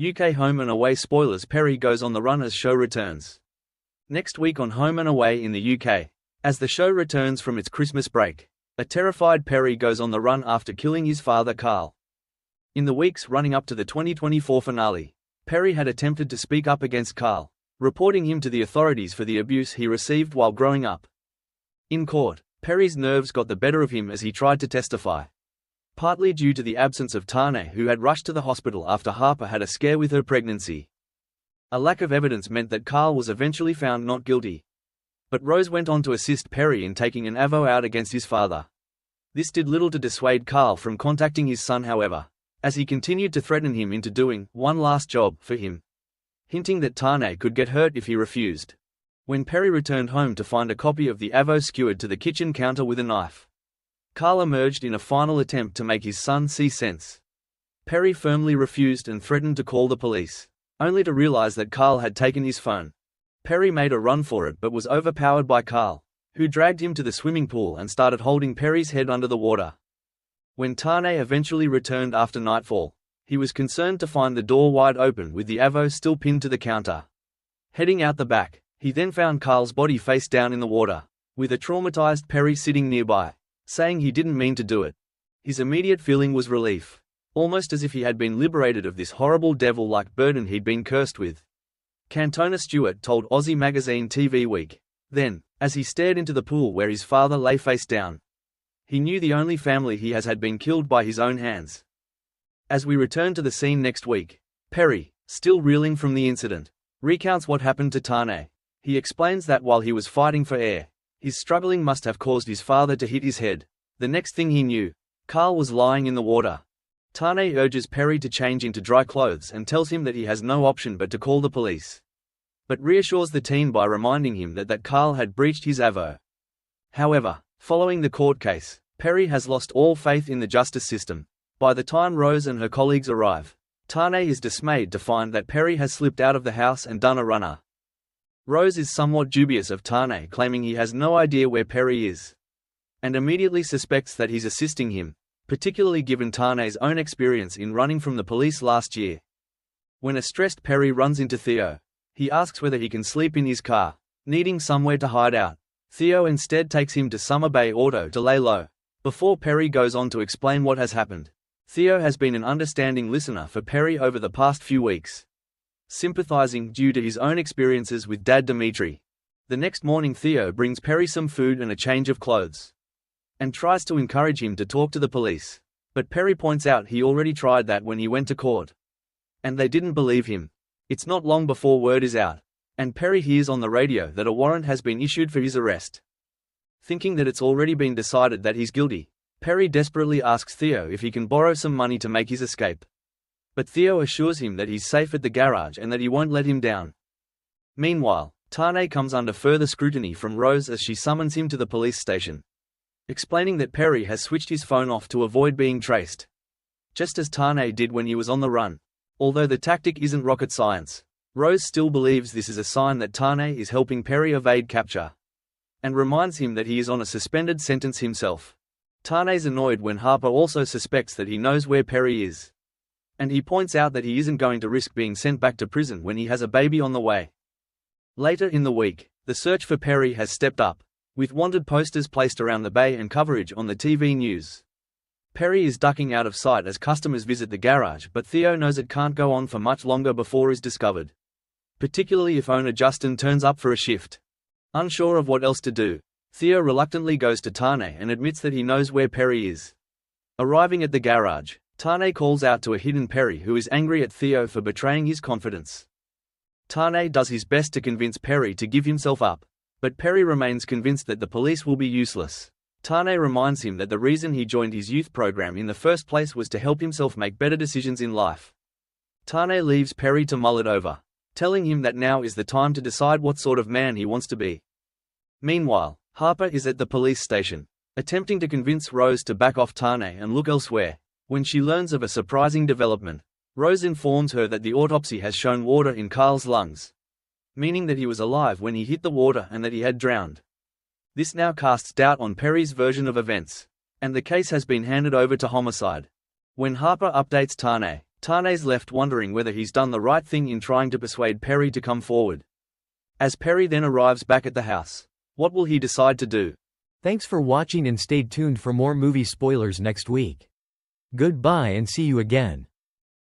UK Home and Away spoilers. Perri goes on the run as show returns. Next week on Home and Away in the UK, as the show returns from its Christmas break, a terrified Perri goes on the run after killing his father Carl. In the weeks running up to the 2024 finale, Perri had attempted to speak up against Carl, reporting him to the authorities for the abuse he received while growing up. In court, Perri's nerves got the better of him as he tried to testify. Partly due to the absence of Tane, who had rushed to the hospital after Harper had a scare with her pregnancy. A lack of evidence meant that Carl was eventually found not guilty. But Rose went on to assist Perri in taking an avo out against his father. This did little to dissuade Carl from contacting his son, however, as he continued to threaten him into doing one last job for him, hinting that Tane could get hurt if he refused. When Perri returned home to find a copy of the avo skewered to the kitchen counter with a knife, Carl emerged in a final attempt to make his son see sense. Perri firmly refused and threatened to call the police, only to realize that Carl had taken his phone. Perri made a run for it but was overpowered by Carl, who dragged him to the swimming pool and started holding Perri's head under the water. When Tane eventually returned after nightfall, he was concerned to find the door wide open with the avo still pinned to the counter. Heading out the back, he then found Carl's body face down in the water, with a traumatized Perri sitting nearby, saying he didn't mean to do it. His immediate feeling was relief, almost as if he had been liberated of this horrible devil-like burden he'd been cursed with. Cantona Stewart told Aussie magazine TV Week. Then, as he stared into the pool where his father lay face down, he knew the only family he has had been killed by his own hands. As we return to the scene next week, Perri, still reeling from the incident, recounts what happened to Tane. He explains that while he was fighting for air, his struggling must have caused his father to hit his head. The next thing he knew, Carl was lying in the water. Tane urges Perri to change into dry clothes and tells him that he has no option but to call the police, but reassures the teen by reminding him that Carl had breached his avo. However, following the court case, Perri has lost all faith in the justice system. By the time Rose and her colleagues arrive, Tane is dismayed to find that Perri has slipped out of the house and done a runner. Rose is somewhat dubious of Tane, claiming he has no idea where Perri is, and immediately suspects that he's assisting him, particularly given Tane's own experience in running from the police last year. When a stressed Perri runs into Theo, he asks whether he can sleep in his car, needing somewhere to hide out. Theo instead takes him to Summer Bay Auto to lay low, before Perri goes on to explain what has happened. Theo has been an understanding listener for Perri over the past few weeks, sympathizing due to his own experiences with Dad Dimitri. The next morning Theo brings Perri some food and a change of clothes, and tries to encourage him to talk to the police. But Perri points out he already tried that when he went to court, and they didn't believe him. It's not long before word is out, and Perri hears on the radio that a warrant has been issued for his arrest. Thinking that it's already been decided that he's guilty, Perri desperately asks Theo if he can borrow some money to make his escape. But Theo assures him that he's safe at the garage and that he won't let him down. Meanwhile, Tane comes under further scrutiny from Rose as she summons him to the police station, explaining that Perri has switched his phone off to avoid being traced, just as Tane did when he was on the run. Although the tactic isn't rocket science, Rose still believes this is a sign that Tane is helping Perri evade capture, and reminds him that he is on a suspended sentence himself. Tane's annoyed when Harper also suspects that he knows where Perri is, and he points out that he isn't going to risk being sent back to prison when he has a baby on the way. Later in the week, the search for Perri has stepped up, with wanted posters placed around the bay and coverage on the TV news. Perri is ducking out of sight as customers visit the garage, but Theo knows it can't go on for much longer before he's discovered, particularly if owner Justin turns up for a shift. Unsure of what else to do, Theo reluctantly goes to Tane and admits that he knows where Perri is. Arriving at the garage, Tane calls out to a hidden Perri who is angry at Theo for betraying his confidence. Tane does his best to convince Perri to give himself up, but Perri remains convinced that the police will be useless. Tane reminds him that the reason he joined his youth program in the first place was to help himself make better decisions in life. Tane leaves Perri to mull it over, telling him that now is the time to decide what sort of man he wants to be. Meanwhile, Harper is at the police station, attempting to convince Rose to back off Tane and look elsewhere. When she learns of a surprising development, Rose informs her that the autopsy has shown water in Carl's lungs, meaning that he was alive when he hit the water and that he had drowned. This now casts doubt on Perri's version of events, and the case has been handed over to homicide. When Harper updates Tane, Tane's left wondering whether he's done the right thing in trying to persuade Perri to come forward. As Perri then arrives back at the house, what will he decide to do? Thanks for watching and stay tuned for more movie spoilers next week. Goodbye and see you again.